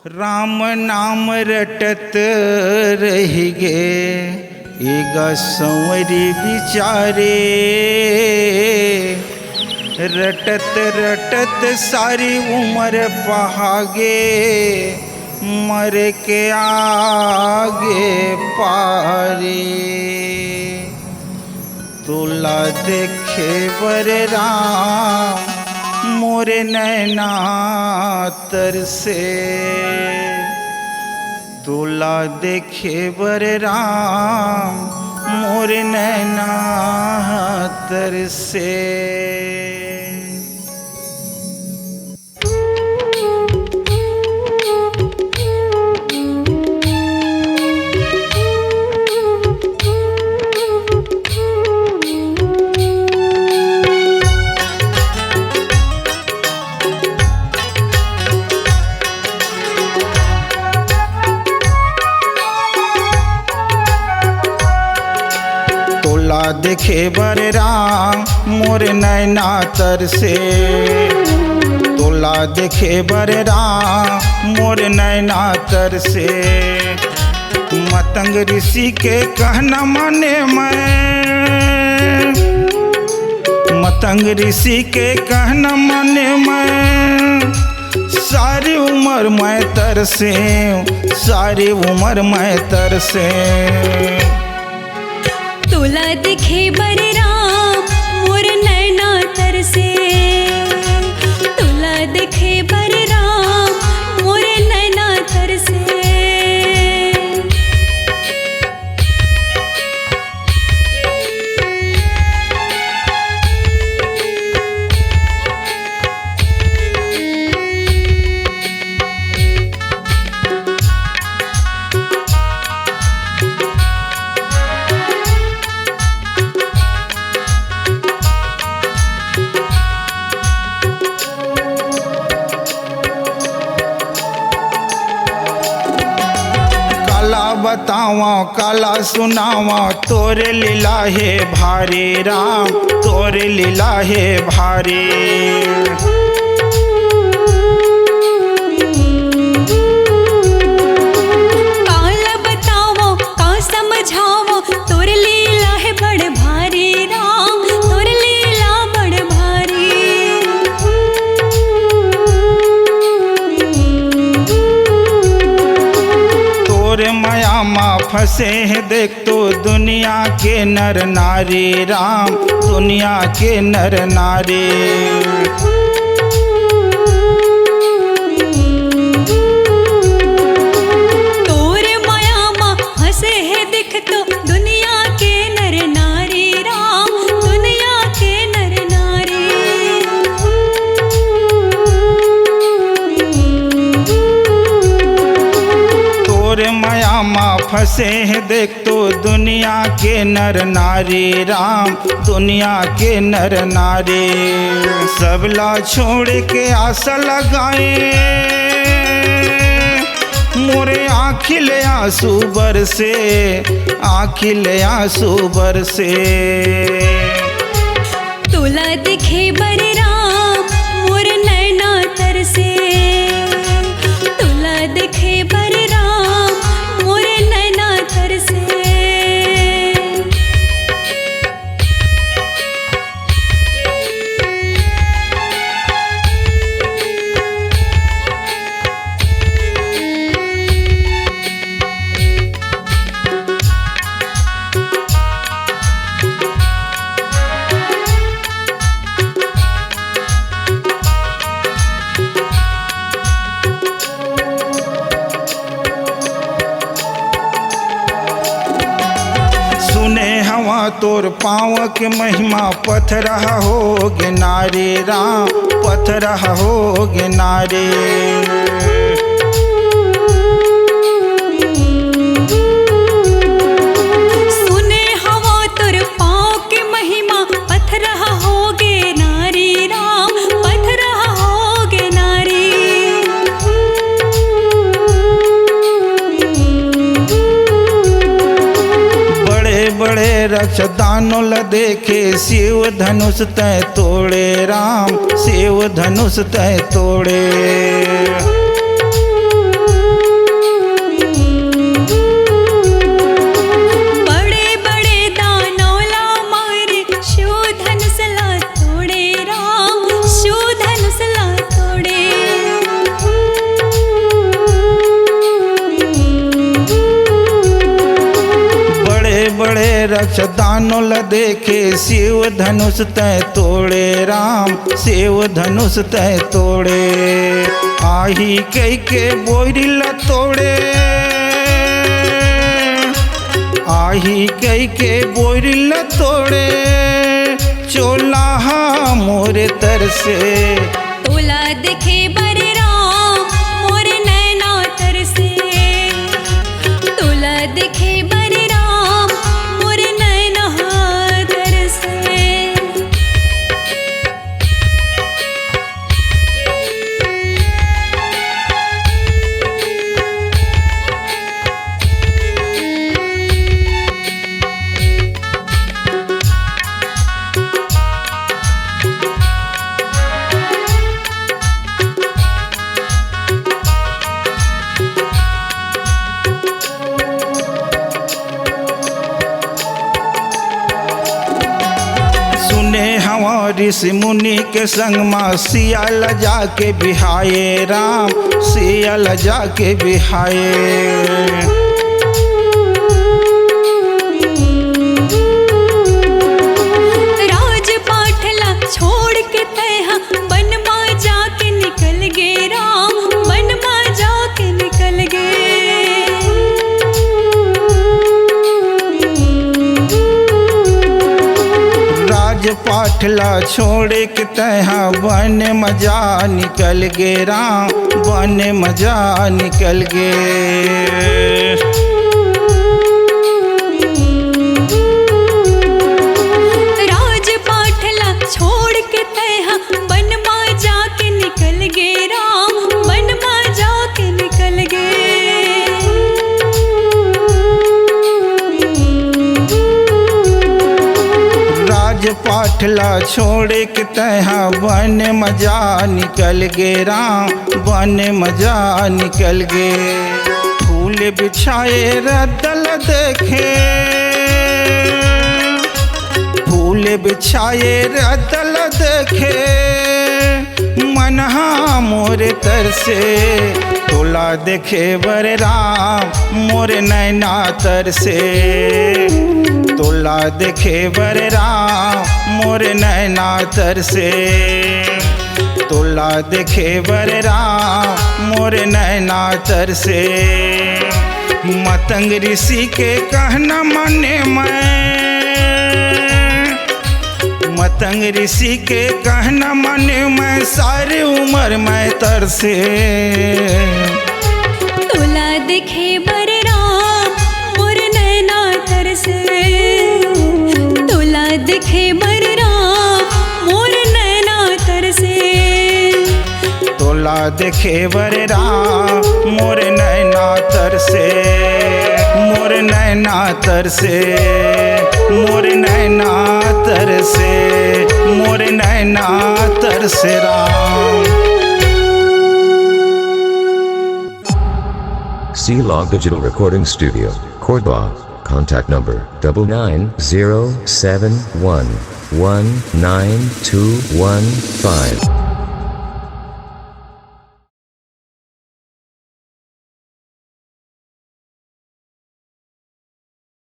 राम नाम रटत रही गे एगा संवरी बिचारे। रटत रटत सारी उम्र पहागे मर के आगे पारे। तोला देखे बर राम मोरे नैना तरसे। तोला देखे बर राम मोरे नैना तरसे। देखे बर राम मोर नैना तरसे। तोला देखे बर राम मोर नैना तरसे। मतंग ऋषि के कहना माने मैं। मतंग ऋषि के कहना माने मैं। सारी उम्र मैं तरसे, सारी उम्र मैं तरसे। तोला दिखे बर राम मोर नैना तरसे। तोला दिखे बर राम मोर नैना तरसे। बतावा काला सुनावा तोरे लीला है भारी राम, तोरे लीला है भारी। काला बतावो का समझावो तोरे लीला है बड़ भारी राम, तोरे लीला बड़ भारी। तोरे माया माँ फंसे हैं देख तो दुनिया के नर नारी राम, दुनिया के नर नारी। तोरे माया माँ फंसे हैं देख तो दुनिया के नर नारी राम, दुनिया के नर नारी। तोरे माया माँ फंसे हैं देख तो दुनिया के नर नारी राम, दुनिया के नर नारी। सबला छोड़ के आशा लगाए मोरे आँखिले आंसू बरसे, आँखिले आंसू बरसे। तोला दिखे बर राम मोर नैना तरसे। तोला दिखे बर राम मोर नैना तरसे। तोर पाँव के महिमा पथरा होगे नारी राम, पथरा होगे नारी। सुने हवा तोर पाँव के महिमा पथरा होगे नारी राम, पथरा होगे नारी। बड़े रक्ष दानों ल देखे शिव धनुष तय तोड़े राम, शिव धनुष तय तोड़े। रच दानों ल देखे शिव धनुष तय तोड़े राम, शिव धनुष तय तोड़े। आही कई के बोरी ल तोड़े, आही कई के बोरी ल तोड़े, चोला मोरे तरसे। तोला देखे बर राम मोर नैना तरसे, तोला देखे बर राम मोर नैना तरसे। सुने हवा ऋषि मुनि के संग माँ सियाल जाके बिहाए राम, सियाल जाके बिहाए। राजपाटला छोड़ के तैहा वन में जाके निकल गे राम, वन में जाके निकल गे। राजपाटला छोड़ के तैहा वन में जा निकल गे राम, वन में जा निकल गे। राजपाटला छोड़ के तैहा वन में जाके निकल गे राम, वन में जाके निकल गे। राजपाटला छोड़ के तैहा वन में जा निकल गे राम, वन में जा निकल गे। फूल बिछाए रदल देखे, फूल बिछाए रदल देखे, मनहा मोरे तरसे। तोला देखे बर राम मोर नैना तरसे, तोला देखे बर राम मोर नैना तरसे, तोला देखे बर राम मोर नैना तरसे। मतंग ऋषि के कहना माने मैं, मतंग ऋषि के कहना माने मैं, सारी उम्र मैं तरसे। तोला देखे बर राम मोर नैना तरसे, तोला देखे बर राम मोर नैना तरसे। तोला देखे बर राम मोर नैना तरसे, मोर नैना तरसे, मोर नैना तरसे, मोर नैना तरसे Ram. C-Log Digital Recording Studio, Cordoba. Contact number 9907119215.